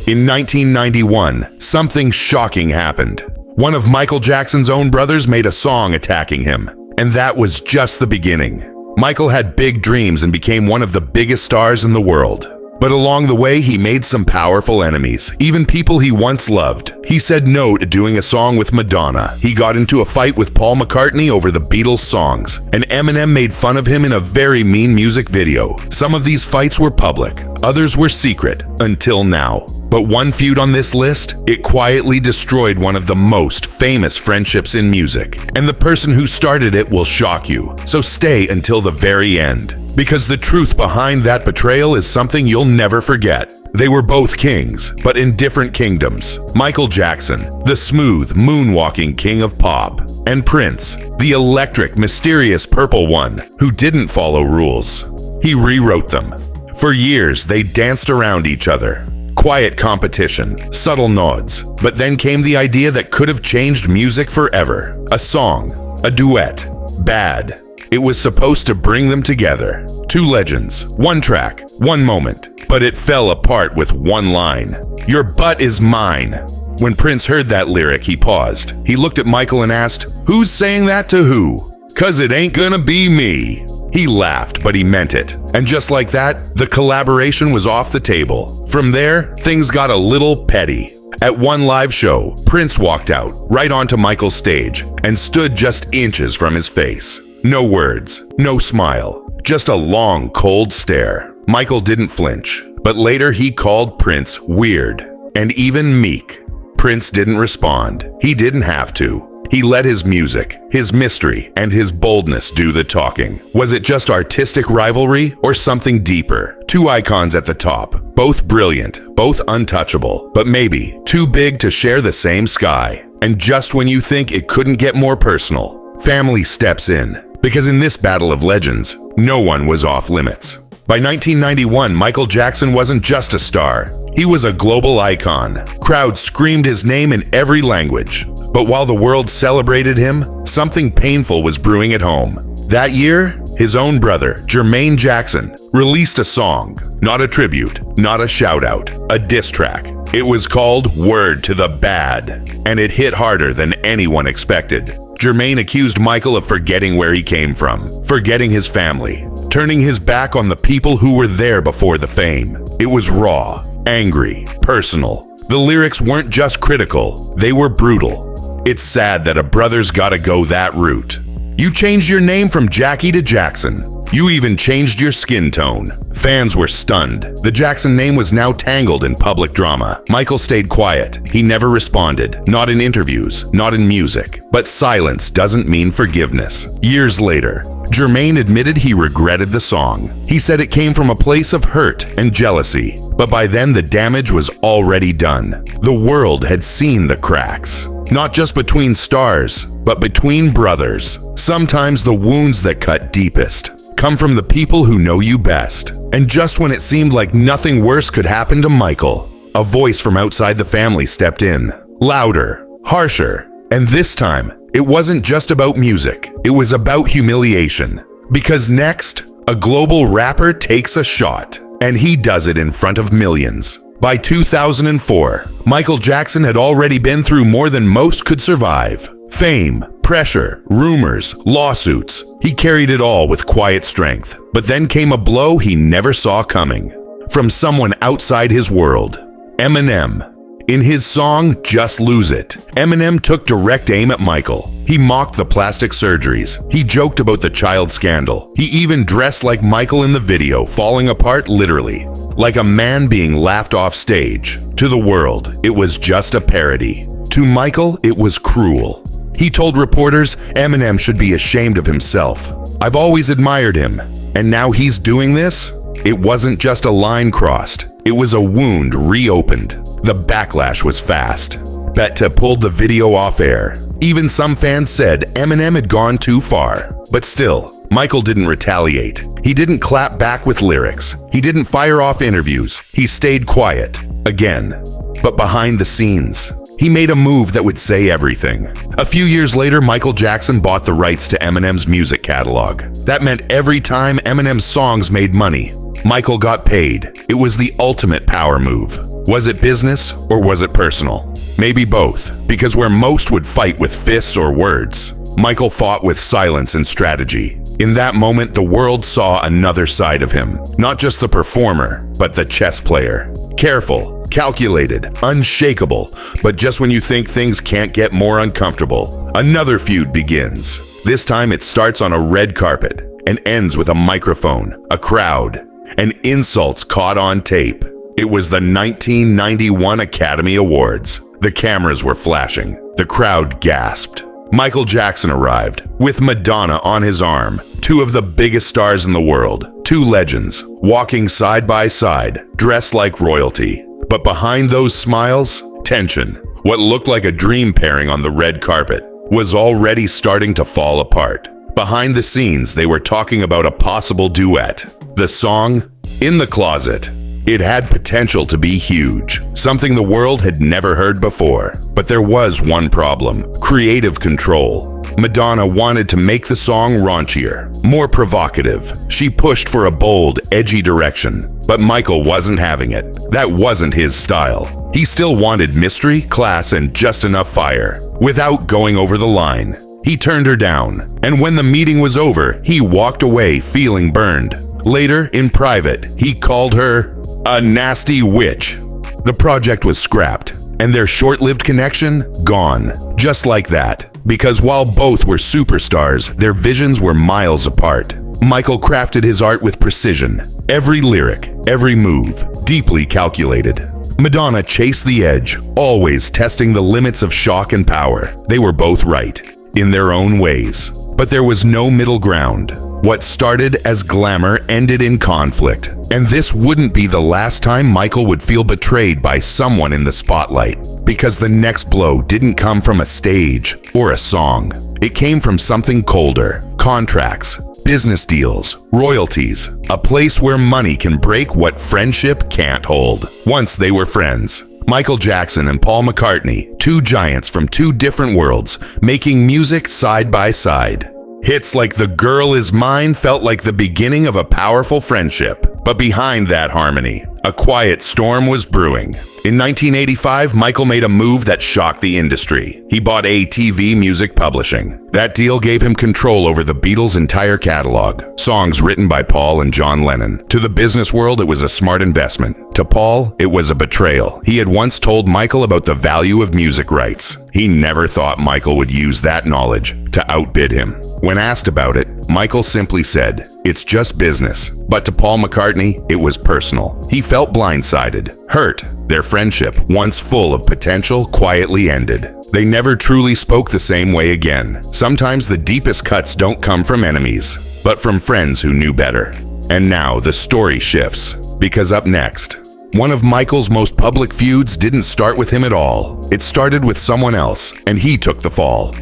In 1991, something shocking happened. One of Michael Jackson's own brothers made a song attacking him, and that was just the beginning. Michael had big dreams and became one of the biggest stars in the world. But along the way, he made some powerful enemies, even people he once loved. He said no to doing a song with Madonna. He got into a fight with Paul McCartney over the Beatles' songs, and Eminem made fun of him in a very mean music video. Some of these fights were public, others were secret, until now. But one feud on this list, it quietly destroyed one of the most famous friendships in music. And the person who started it will shock you, so stay until the very end. Because the truth behind that betrayal is something you'll never forget. They were both kings, but in different kingdoms. Michael Jackson, the smooth, moonwalking king of pop, and Prince, the electric, mysterious purple one, who didn't follow rules. He rewrote them. For years, they danced around each other. Quiet competition, subtle nods, but then came the idea that could have changed music forever. A song, a duet, Bad. It was supposed to bring them together. Two legends, one track, one moment, but it fell apart with one line. Your butt is mine. When Prince heard that lyric, he paused. He looked at Michael and asked, "Who's saying that to who? 'Cause it ain't gonna be me." He laughed, but he meant it. And just like that, the collaboration was off the table. From there, things got a little petty. At one live show, Prince walked out, right onto Michael's stage, and stood just inches from his face. No words, no smile, just a long, cold stare. Michael didn't flinch, but later he called Prince weird, and even meek. Prince didn't respond. He didn't have to. He let his music, his mystery, and his boldness do the talking. Was it just artistic rivalry or something deeper? Two icons at the top, both brilliant, both untouchable, but maybe too big to share the same sky. And just when you think it couldn't get more personal, family steps in. Because in this battle of legends, no one was off limits. By 1991, Michael Jackson wasn't just a star. He was a global icon. Crowds screamed his name in every language. But while the world celebrated him, something painful was brewing at home. That year, his own brother, Jermaine Jackson, released a song. Not a tribute, not a shout-out, a diss track. It was called Word to the Bad, and it hit harder than anyone expected. Jermaine accused Michael of forgetting where he came from, forgetting his family, turning his back on the people who were there before the fame. It was raw, angry, personal. The lyrics weren't just critical, they were brutal. It's sad that a brother's gotta go that route. You changed your name from Jackie to Jackson. You even changed your skin tone. Fans were stunned. The Jackson name was now tangled in public drama. Michael stayed quiet. He never responded. Not in interviews, not in music. But silence doesn't mean forgiveness. Years later, Jermaine admitted he regretted the song. He said it came from a place of hurt and jealousy. But by then, the damage was already done. The world had seen the cracks. Not just between stars, but between brothers. Sometimes the wounds that cut deepest come from the people who know you best. And just when it seemed like nothing worse could happen to Michael, a voice from outside the family stepped in. Louder, harsher. And this time, it wasn't just about music. It was about humiliation. Because next, a global rapper takes a shot. And he does it in front of millions. By 2004, Michael Jackson had already been through more than most could survive. Fame, pressure, rumors, lawsuits. He carried it all with quiet strength. But then came a blow he never saw coming. From someone outside his world. Eminem. In his song, Just Lose It, Eminem took direct aim at Michael. He mocked the plastic surgeries. He joked about the child scandal. He even dressed like Michael in the video, falling apart literally. Like a man being laughed off stage. To the world, it was just a parody. To Michael, it was cruel. He told reporters Eminem should be ashamed of himself. I've always admired him, and now he's doing this? It wasn't just a line crossed. It was a wound reopened. The backlash was fast. Betta pulled the video off air. Even some fans said Eminem had gone too far. But still, Michael didn't retaliate. He didn't clap back with lyrics. He didn't fire off interviews. He stayed quiet. Again. But behind the scenes, he made a move that would say everything. A few years later, Michael Jackson bought the rights to Eminem's music catalog. That meant every time Eminem's songs made money, Michael got paid. It was the ultimate power move. Was it business or was it personal? Maybe both, because where most would fight with fists or words, Michael fought with silence and strategy. In that moment, the world saw another side of him. Not just the performer, but the chess player. Careful, calculated, unshakable, but just when you think things can't get more uncomfortable, another feud begins. This time it starts on a red carpet and ends with a microphone, a crowd, and insults caught on tape. It was the 1991 Academy Awards. The cameras were flashing. The crowd gasped. Michael Jackson arrived, with Madonna on his arm, two of the biggest stars in the world, two legends, walking side by side, dressed like royalty. But behind those smiles, tension. What looked like a dream pairing on the red carpet was already starting to fall apart. Behind the scenes, they were talking about a possible duet. The song, In the Closet. It had potential to be huge, something the world had never heard before. But there was one problem: creative control. Madonna wanted to make the song raunchier, more provocative. She pushed for a bold, edgy direction, but Michael wasn't having it. That wasn't his style. He still wanted mystery, class, and just enough fire, without going over the line. He turned her down, and when the meeting was over, he walked away feeling burned. Later, in private, he called her a nasty witch. The project was scrapped, and their short-lived connection gone. Just like that. Because while both were superstars, their visions were miles apart. Michael crafted his art with precision. Every lyric, every move, deeply calculated. Madonna chased the edge, always testing the limits of shock and power. They were both right, in their own ways. But there was no middle ground. What started as glamour ended in conflict. And this wouldn't be the last time Michael would feel betrayed by someone in the spotlight. Because the next blow didn't come from a stage or a song. It came from something colder: contracts, business deals, royalties, a place where money can break what friendship can't hold. Once they were friends. Michael Jackson and Paul McCartney, two giants from two different worlds, making music side by side. Hits like The Girl Is Mine felt like the beginning of a powerful friendship. But behind that harmony, a quiet storm was brewing. In 1985, Michael made a move that shocked the industry. He bought ATV Music Publishing. That deal gave him control over the Beatles' entire catalog, songs written by Paul and John Lennon. To the business world, it was a smart investment. To Paul, it was a betrayal. He had once told Michael about the value of music rights. He never thought Michael would use that knowledge to outbid him. When asked about it, Michael simply said, "It's just business." But to Paul McCartney, it was personal. He felt blindsided, hurt. Their friendship, once full of potential, quietly ended. They never truly spoke the same way again. Sometimes the deepest cuts don't come from enemies, but from friends who knew better. And now the story shifts, because up next, one of Michael's most public feuds didn't start with him at all. It started with someone else, and he took the fall.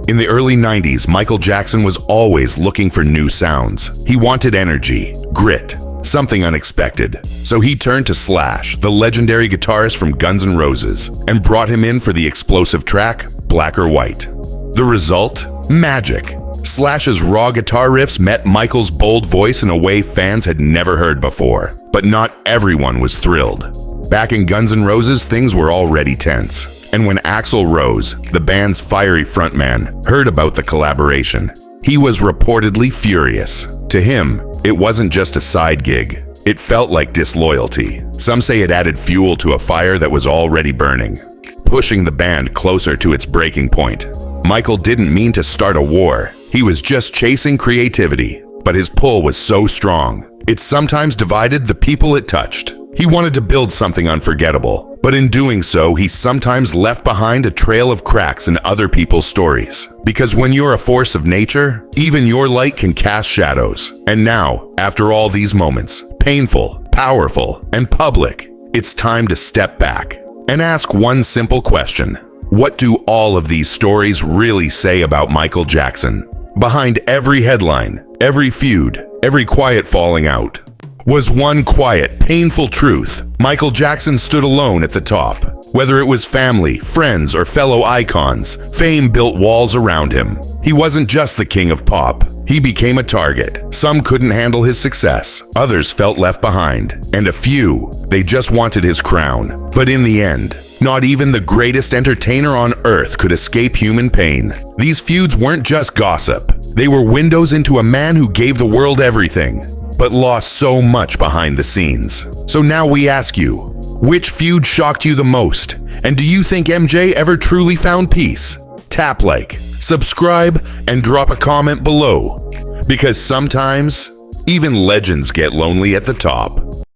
In the early 90s, Michael Jackson was always looking for new sounds. He wanted energy, grit, something unexpected. So he turned to Slash, the legendary guitarist from Guns N' Roses, and brought him in for the explosive track, Black or White. The result? Magic. Slash's raw guitar riffs met Michael's bold voice in a way fans had never heard before. But not everyone was thrilled. Back in Guns N' Roses, things were already tense. And when Axl Rose, the band's fiery frontman, heard about the collaboration, he was reportedly furious. To him, it wasn't just a side gig. It felt like disloyalty. Some say it added fuel to a fire that was already burning, pushing the band closer to its breaking point. Michael didn't mean to start a war. He was just chasing creativity. But his pull was so strong, it sometimes divided the people it touched. He wanted to build something unforgettable, but in doing so, he sometimes left behind a trail of cracks in other people's stories. Because when you're a force of nature, even your light can cast shadows. And now, after all these moments, painful, powerful, and public, it's time to step back and ask one simple question. What do all of these stories really say about Michael Jackson? Behind every headline, every feud, every quiet falling out, was one quiet, painful truth. Michael Jackson stood alone at the top. Whether it was family, friends, or fellow icons, fame built walls around him. He wasn't just the king of pop. He became a target. Some couldn't handle his success. Others felt left behind. And a few, they just wanted his crown. But in the end, not even the greatest entertainer on earth could escape human pain. These feuds weren't just gossip. They were windows into a man who gave the world everything, but lost so much behind the scenes. So now we ask you, which feud shocked you the most? And do you think MJ ever truly found peace? Tap like, subscribe, and drop a comment below. Because sometimes, even legends get lonely at the top.